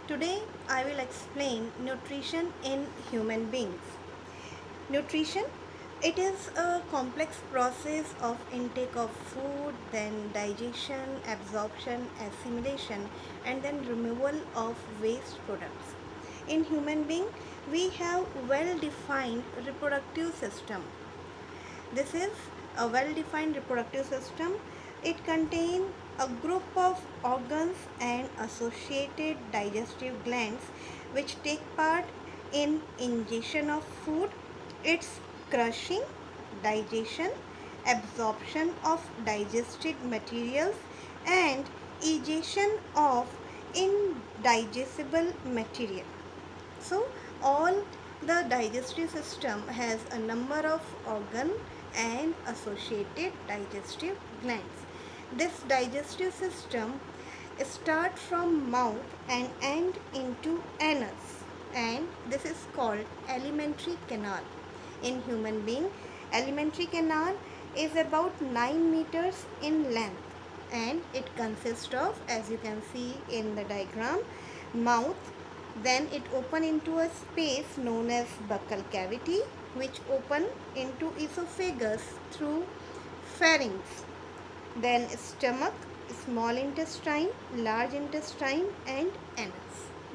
Today I will explain nutrition in human beings. Nutrition, it is a complex process of intake of food, then digestion, absorption, assimilation, and then removal of waste products. In human being, we have well defined reproductive system. This is a well defined reproductive system. It contains a group of organs and associated digestive glands which take part in ingestion of food, its crushing, digestion, absorption of digested materials, and egestion of indigestible material. So all the digestive system has a number of organ and associated digestive glands. This digestive system start from mouth and end into anus, and this is called alimentary canal. In human being, alimentary canal is about 9 meters in length, and it consists of, as you can see in the diagram, mouth, then it open into a space known as buccal cavity, which open into esophagus through pharynx, then stomach, small intestine, large intestine, and anus.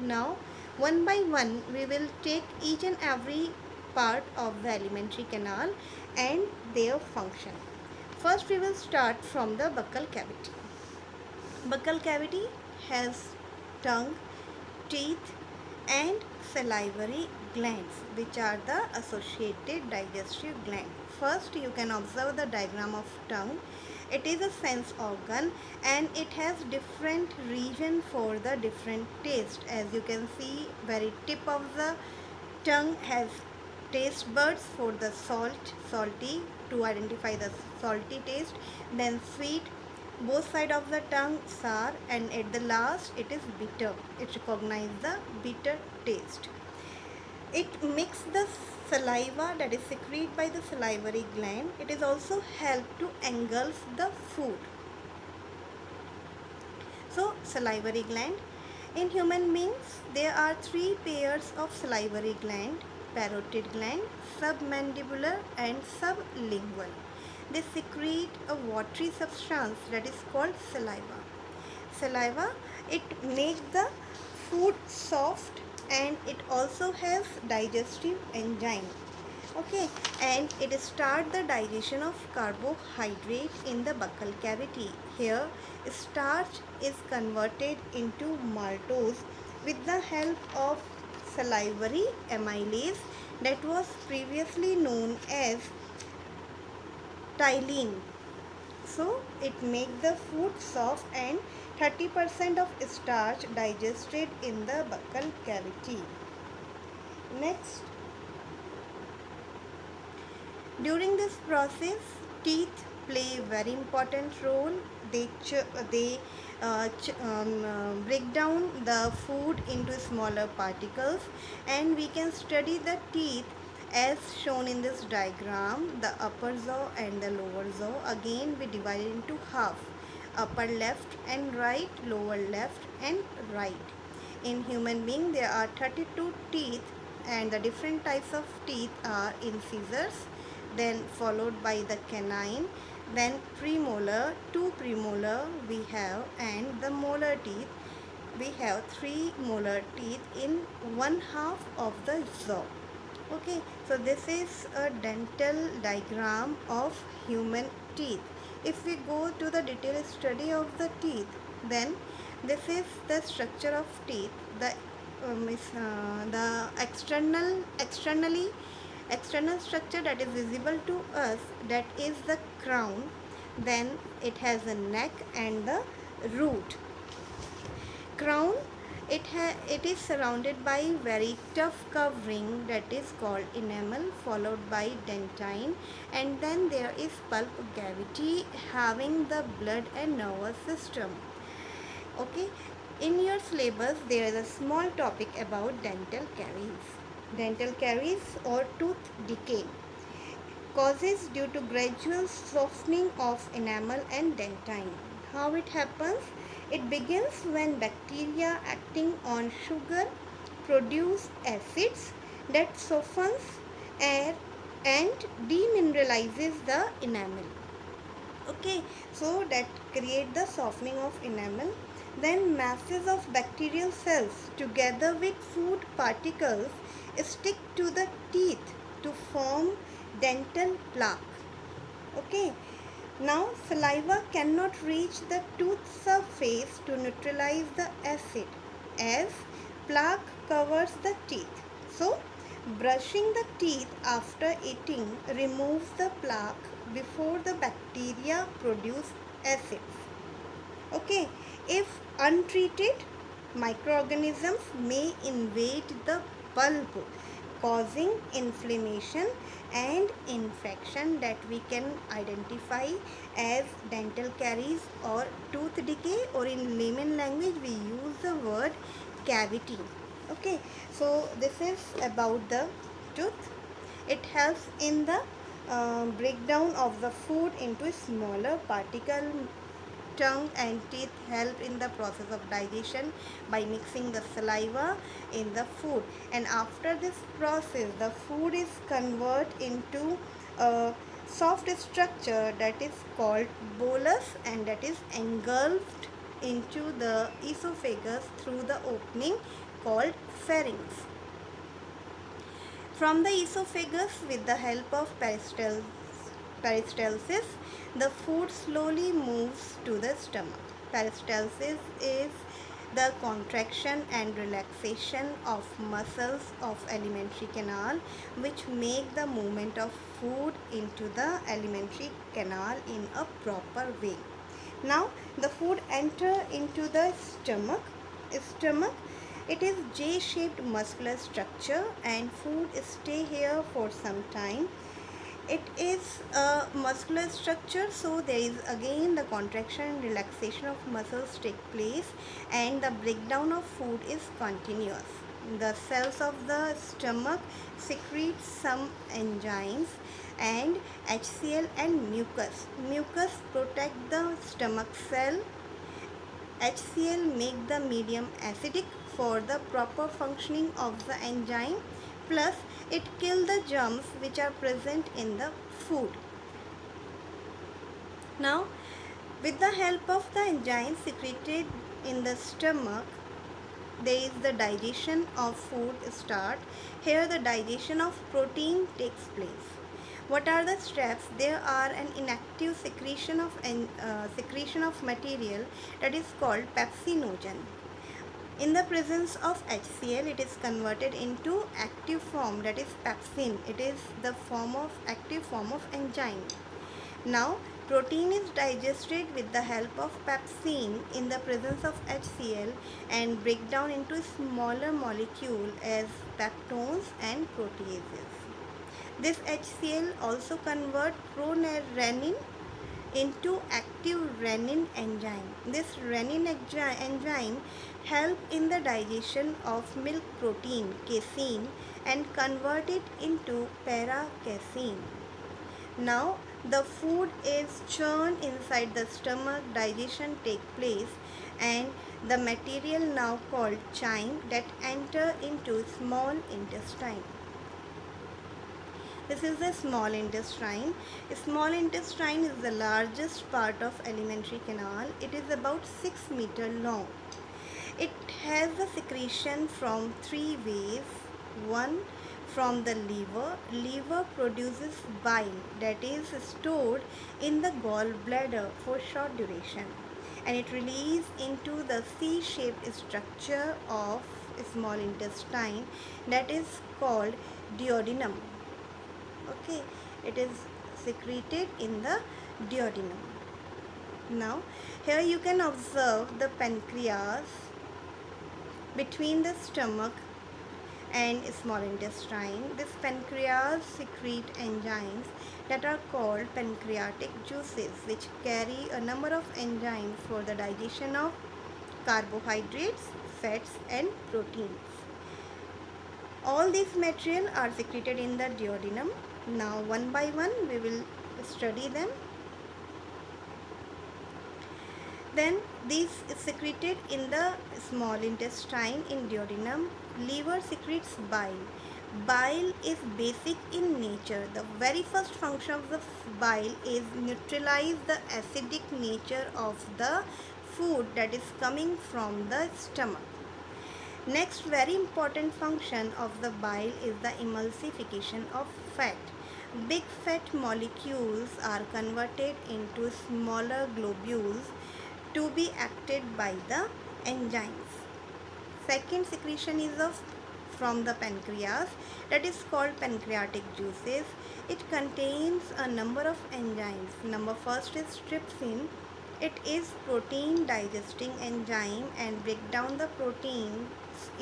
Now, one by one, we will take each and every part of the alimentary canal and their function. First, we will start from the buccal cavity. Buccal cavity has tongue, teeth, and salivary glands, which are the associated digestive gland. First, you can observe the diagram of tongue. It is a sense organ and it has different region for the different taste. As you can see, very tip of the tongue has taste buds for the salty, to identify the salty taste, then sweet, both side of the tongue sour, and at the last it is bitter. It recognizes the bitter taste. It makes the saliva that is secreted by the salivary gland. It is also help to engulf the food. So salivary gland. In human beings, there are three pairs of salivary gland: parotid gland, submandibular, and sublingual. They secrete a watery substance that is called saliva. Saliva, it makes the food soft, and it also has digestive enzyme. Okay, and it start the digestion of carbohydrate in the buccal cavity. Here, starch is converted into maltose with the help of salivary amylase that was previously known as ptyalin. So it makes the food soft, and 30% of starch digested in the buccal cavity. Next, during this process, teeth play a very important role. They break down the food into smaller particles, and we can study the teeth as shown in this diagram. The upper jaw and the lower jaw, again we divide it into half: upper left and right, lower left and right. In human being, there are 32 teeth, and the different types of teeth are incisors, then followed by the canine, then premolar, two premolar we have, and the molar teeth. We have three molar teeth in one half of the jaw. Okay, so this is a dental diagram of human teeth. If we go to the detailed study of the teeth, then this is the structure of teeth. The external structure that is visible to us, that is the crown. Then it has a neck and the root. Crown, it is surrounded by very tough covering that is called enamel, followed by dentine, and then there is pulp cavity having the blood and nervous system. Okay, in your syllabus there is a small topic about dental caries. Dental caries or tooth decay causes due to gradual softening of enamel and dentine. How it happens? It begins when bacteria acting on sugar produce acids that softens air and demineralizes the enamel. Okay, so that create the softening of enamel. Then masses of bacterial cells together with food particles stick to the teeth to form dental plaque. Okay, now saliva cannot reach the tooth surface to neutralize the acid as plaque covers the teeth. So brushing the teeth after eating removes the plaque before the bacteria produce acids. Okay, if untreated, microorganisms may invade the pulp, causing inflammation and infection that we can identify as dental caries or tooth decay, or in layman language we use the word cavity. Okay, so this is about the tooth. It helps in the breakdown of the food into smaller particle. Tongue and teeth help in the process of digestion by mixing the saliva in the food, and after this process the food is converted into a soft structure that is called bolus, and that is engulfed into the esophagus through the opening called pharynx. From the esophagus, with the help of peristalsis, the food slowly moves to the stomach. Peristalsis is the contraction and relaxation of muscles of alimentary canal, which make the movement of food into the alimentary canal in a proper way. Now the food enter into the stomach. It is J-shaped muscular structure and food stay here for some time. It is a muscular structure, so there is again the contraction and relaxation of muscles take place, and the breakdown of food is continuous. The cells of the stomach secrete some enzymes and HCl and mucus. Mucus protect the stomach cell. HCl make the medium acidic for the proper functioning of the enzyme, plus it kill the germs which are present in the food. Now with the help of the enzymes secreted in the stomach, there is the digestion of food start. Here the digestion of protein takes place. What are the steps? There are an inactive secretion of material that is called pepsinogen. In the presence of HCl, it is converted into active form, that is pepsin. It is the active form of enzyme. Now protein is digested with the help of pepsin in the presence of HCl and break down into smaller molecule as peptones and proteases. This HCl also convert prorenin into active renin enzyme. This renin enzyme help in the digestion of milk protein casein and convert it into para-casein. Now the food is churned inside the stomach, digestion take place, and the material now called chyme that enter into small intestine. This is the small intestine. Small intestine is the largest part of alimentary canal. It is about 6 meters long. It has the secretion from three ways. One, from the liver. Liver produces bile that is stored in the gallbladder for short duration, and it releases into the C-shaped structure of small intestine that is called duodenum. Okay, it is secreted in the duodenum. Now here you can observe the pancreas between the stomach and small intestine. This pancreas secrete enzymes that are called pancreatic juices, which carry a number of enzymes for the digestion of carbohydrates, fats and proteins. All these material are secreted in the duodenum. Now one by one we will study them. Then These is secreted in the small intestine in duodenum. Liver secretes bile. Bile is basic in nature. The very first function of the bile is neutralize the acidic nature of the food that is coming from the stomach. Next very important function of the bile is the emulsification of fat. Big fat molecules are converted into smaller globules to be acted by the enzymes. Second secretion is from the pancreas, that is called pancreatic juices. It contains a number of enzymes. Number first is trypsin. It is protein digesting enzyme and break down the proteins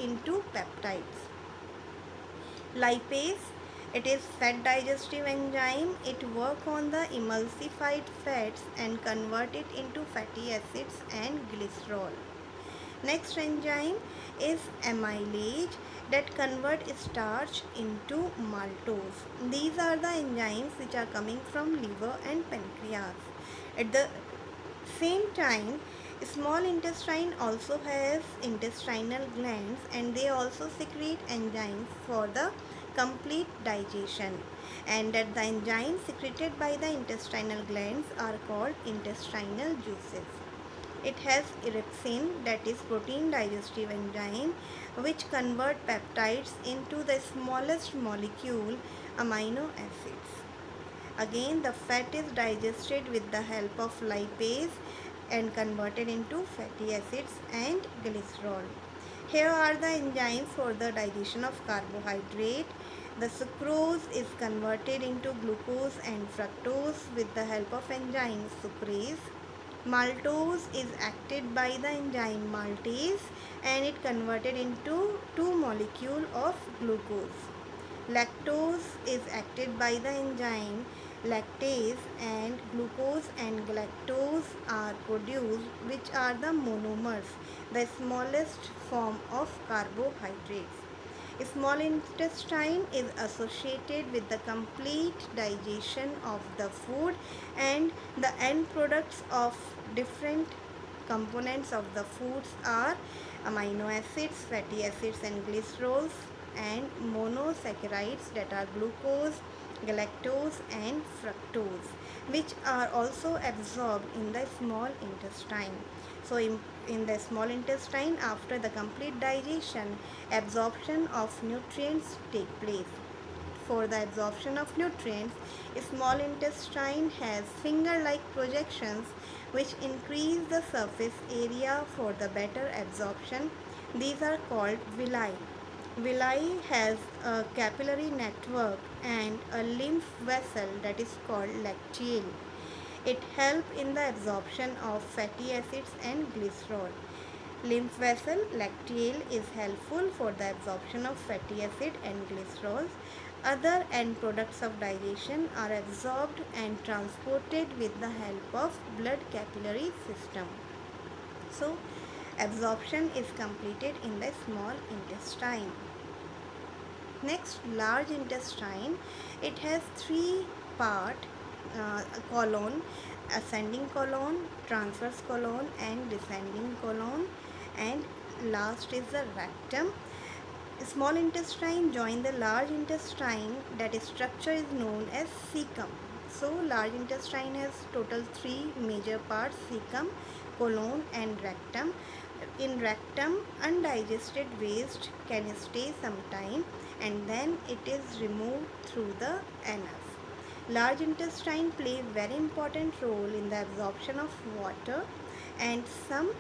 into peptides. Lipase, it is fat digestive enzyme. It work on the emulsified fats and convert it into fatty acids and glycerol. Next enzyme is amylase that convert starch into maltose. These are the enzymes which are coming from liver and pancreas. At the same time, small intestine also has intestinal glands and they also secrete enzymes for the complete digestion, and that the enzymes secreted by the intestinal glands are called intestinal juices. It has irisin, that is protein digestive enzyme, which convert peptides into the smallest molecule, amino acids. Again, the fat is digested with the help of lipase and converted into fatty acids and glycerol. Here are the enzymes for the digestion of carbohydrate. The sucrose is converted into glucose and fructose with the help of enzyme sucrase. Maltose is acted by the enzyme maltase and it converted into two molecule of glucose. Lactose is acted by the enzyme lactase and glucose and galactose are produced, which are the monomers, the smallest form of carbohydrates. Small intestine is associated with the complete digestion of the food and the end products of different components of the foods are amino acids, fatty acids and glycerols, and monosaccharides that are glucose, galactose and fructose, which are also absorbed in the small intestine. So in the small intestine, after the complete digestion, absorption of nutrients take place. For the absorption of nutrients, small intestine has finger-like projections which increase the surface area for the better absorption. These are called villi. Villi has a capillary network and a lymph vessel that is called lacteal. It helps in the absorption of fatty acids and glycerol. Lymph vessel lacteal is helpful for the absorption of fatty acid and glycerols. Other end products of digestion are absorbed and transported with the help of blood capillary system. So, absorption is completed in the small intestine. Next, large intestine. It has three part: colon, ascending colon, transverse colon and descending colon, and last is the rectum. Small intestine join the large intestine, that structure is known as cecum. So large intestine has total three major parts: cecum, colon and rectum. In rectum, undigested waste can stay some time and then it is removed through the anus. Large intestine play very important role in the absorption of water and some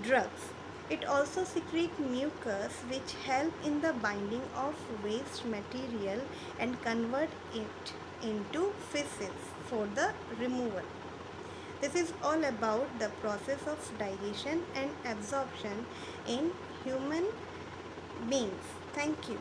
drugs. It also secretes mucus which help in the binding of waste material and convert it into feces for the removal. This is all about the process of digestion and absorption in human beings. Thank you.